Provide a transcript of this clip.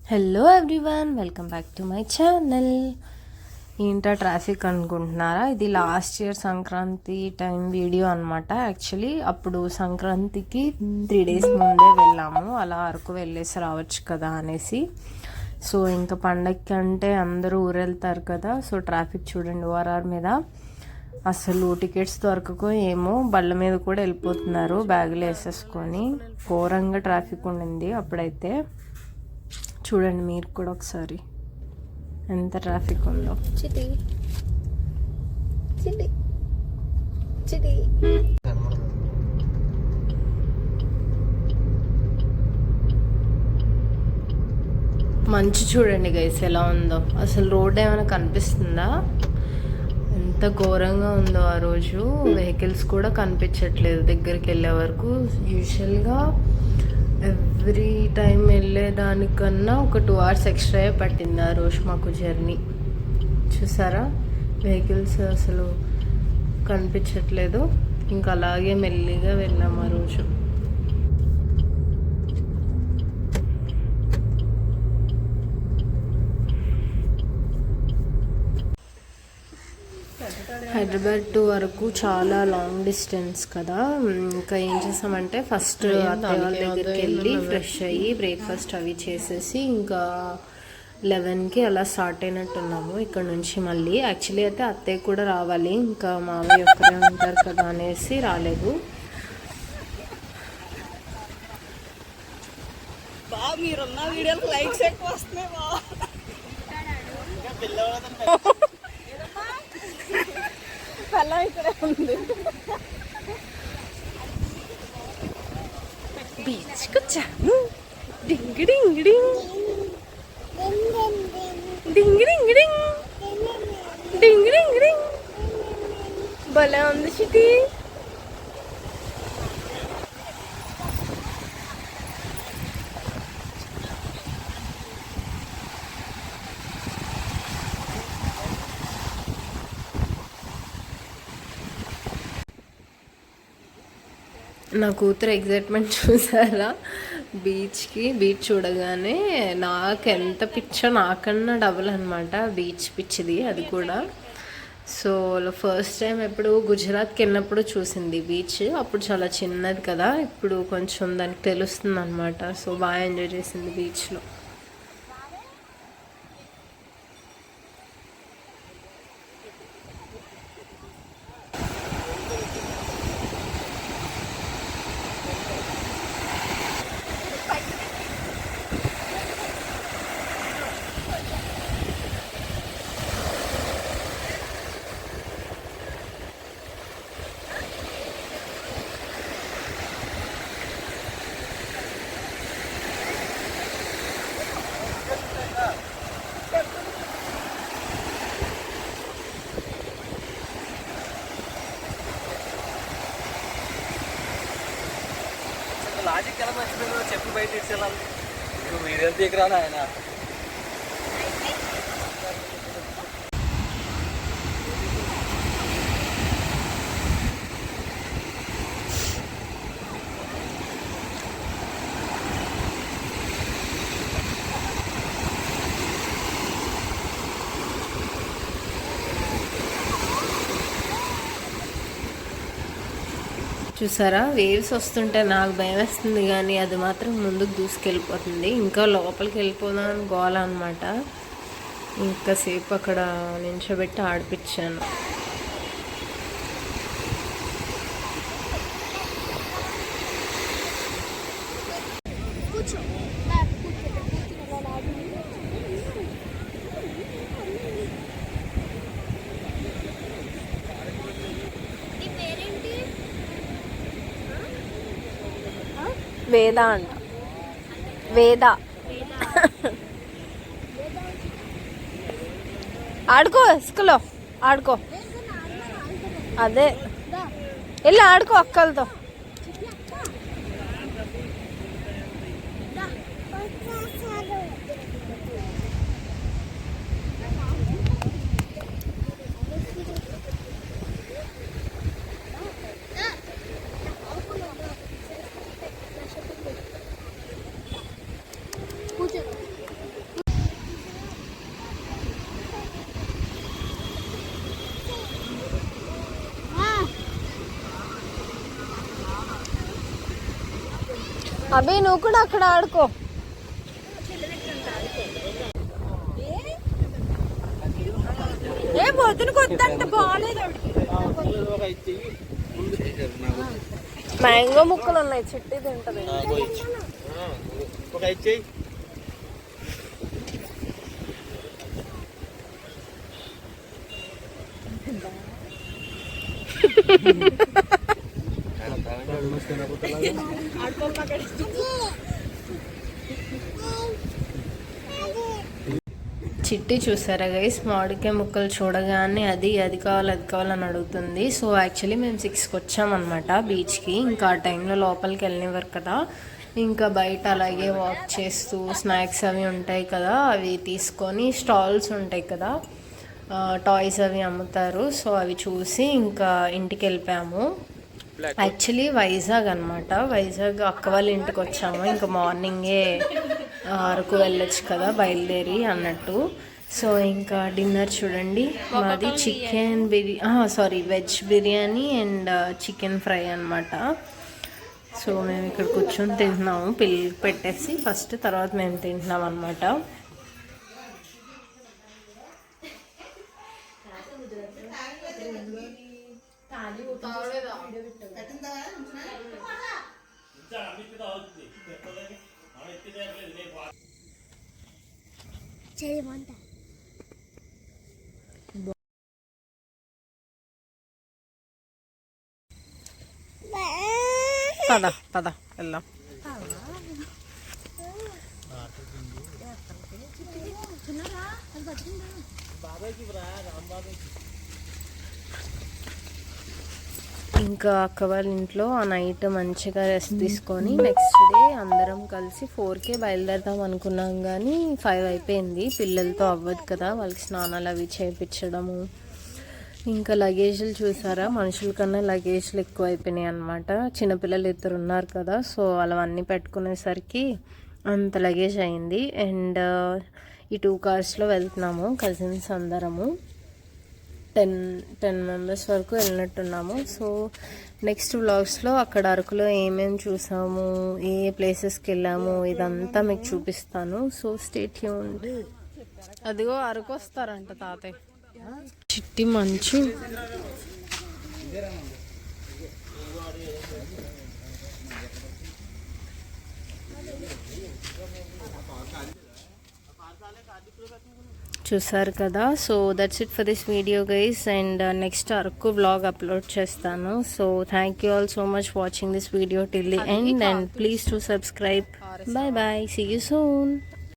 Hello everyone, welcome back to my channel. ఏంటా traffic అనుకుంటున్నారా? ఇది last year Sankranti time video అనమాట. యాక్చువల్లీ అప్పుడు సంక్రాంతికి 3 days ముందే వెళ్ళాము, అలా అరకు వెళ్ళేసి రావచ్చు కదా అనేసి. సో ఇంకా పండగకి అంటే అందరూ ఊరెళ్తారు కదా. సో ట్రాఫిక్ చూడండి, ఓఆర్ఆర్ మీద అసలు టికెట్స్ దొరకకో ఏమో, బళ్ళ మీద కూడా వెళ్ళిపోతున్నారు బ్యాగులు వేసేసుకొని. ఘోరంగా ట్రాఫిక్ ఉండింది అప్పుడైతే. చూడండి మీరు కూడా ఒకసారి ఎంత ట్రాఫిక్ ఉందో. మంచు చూడండి గైస్ ఎలా ఉందో. అసలు రోడ్ ఏమైనా కనిపిస్తుందా? ఎంత ఘోరంగా ఉందో ఆ రోజు. వెహికల్స్ కూడా కనిపించట్లేదు దగ్గరికి వెళ్ళే వరకు. యూజువల్గా ఎవ్రీ టైం వెళ్ళేదానికన్నా ఒక 2 hours ఎక్స్ట్రా పట్టింది ఆ రోజు మాకు జర్నీ. చూసారా, వెహికల్స్ అసలు కనిపించట్లేదు. ఇంకా అలాగే మెల్లిగా వెళ్ళాము ఆ రోజు. హైదరాబాద్ టు వరకు చాలా లాంగ్ డిస్టెన్స్ కదా. ఇంకా ఏం చేసామంటే ఫస్ట్ అత్తయ్య వాళ్ళ దగ్గరికి వెళ్ళి ఫ్రెష్ అయ్యి బ్రేక్ఫాస్ట్ అవి చేసేసి ఇంకా 11కి అలా స్టార్ట్ అయినట్టున్నాము ఇక్కడ నుంచి. మళ్ళీ యాక్చువల్లీ అయితే అత్తయ్య కూడా రావాలి, ఇంకా మామయ్య ఒక్కరే ఉంటారు కదా అనేసి రాలేదు. బీచ్కి వచ్చాను. డింగ్ డింగ్ డింగ్ డింగ్ డింగ్ డింగ్ డింగ్ డింగ్ డింగ్. భలే ఉంది చిటి. నా కూతురు ఎగ్జైట్మెంట్ చూసారా బీచ్ చూడగానే. నాకు ఎంత పిచ్చో, నాకన్నా డబుల్ అనమాట బీచ్ పిచ్చిది అది కూడా. సో ఫస్ట్ టైం ఎప్పుడు గుజరాత్కి వెళ్ళినప్పుడు చూసింది బీచ్. అప్పుడు చాలా చిన్నది కదా, ఇప్పుడు కొంచెం దానికి తెలుస్తుంది అనమాట. సో బాగా ఎంజాయ్ చేసింది బీచ్లో. లాజిక్ ఎలా మర్చిపోయిందో చెప్పు బయట ఇచ్చేయాలి. నువ్వు వీడియో తీయకరానా ఆయన. చూసారా, వేవ్స్ వస్తుంటే నాకు భయం వేస్తుంది, కానీ అది మాత్రం ముందుకు దూసుకెళ్ళిపోతుంది. ఇంకా లోపలికి వెళ్ళిపోదామని గోల అనమాట. ఇంకాసేపు అక్కడ నించోబెట్టి ఆడిపించాను. వేద అంట, వేద. ఆడుకో, ఇసుకలో ఆడుకో. అదే వెళ్ళి ఆడుకో అక్కలతో. అభి నువ్వు కూడా అక్కడ ఆడుకో. ఏ పొద్దున కొత్త బాగాలేదు. మ్యాంగో ముక్కలు ఉన్నాయి, చిట్టి తింటది. చిట్టి చూసారా గైస్, మామిడికాయ ముక్కలు చూడగానే అది కావాలని అడుగుతుంది. సో యాక్చువల్లీ మేము 6కి వచ్చామన్నమాట బీచ్కి. ఇంకా ఆ టైంలో లోపలికి వెళ్ళినవారు కదా, ఇంకా బయట అలాగే వాక్ చేస్తూ స్నాక్స్ అవి ఉంటాయి కదా, అవి తీసుకొని స్టాల్స్ ఉంటాయి కదా, టాయ్స్ అవి అమ్ముతారు. సో అవి చూసి ఇంకా ఇంటికి వెళ్ళిపోయాము. యాక్చువల్లీ వైజాగ్ అనమాట, వైజాగ్ అక్క వాళ్ళ ఇంటికి వచ్చాము. ఇంకా మార్నింగే అరకు వెళ్ళొచ్చు కదా బయలుదేరి అన్నట్టు. సో ఇంకా డిన్నర్ చూడండి, మాది veg biryani and chicken fry అనమాట. సో మేము ఇక్కడ కూర్చొని తింటున్నాము, పిల్లలకి పెట్టేసి ఫస్ట్, తర్వాత మేము తింటున్నాం అనమాట. పద పద వెళ్దాం. ఇంకా అక్క వాళ్ళ ఇంట్లో ఆ నైట్ మంచిగా రెస్ట్ తీసుకొని నెక్స్ట్ డే అందరం కలిసి 4కే బయలుదేరదాం అనుకున్నాం, కానీ 5 అయిపోయింది. పిల్లలతో అవ్వదు కదా, వాళ్ళకి స్నానాలు అవి చేయించడము. ఇంకా లగేజ్లు చూసారా, మనుషుల కన్నా లగేజ్లు ఎక్కువ అయిపోయినాయి అనమాట. చిన్నపిల్లలు 2 ఉన్నారు కదా, సో అవన్నీ పెట్టుకునేసరికి అంత లగేజ్ అయింది. అండ్ ఈ 2 కార్స్లో వెళ్తున్నాము కజిన్స్ అందరము. 10 మెంబర్స్ వరకు వెళ్ళినట్టున్నాము. సో నెక్స్ట్ వ్లాగ్స్లో అక్కడ అరకులో ఏమేమి చూసాము, ఏ ప్లేసెస్కి వెళ్ళాము, ఇదంతా మీకు చూపిస్తాను. So stay tuned. అదిగో అరకు వస్తారంట తాతయ్య. చిట్టి మంచు. చూసారు కదా. So that's it for this video guys, and next Araku vlog upload చేస్తాను. So thank you all so much watching this video till the end, and please to subscribe. Bye bye, see you soon.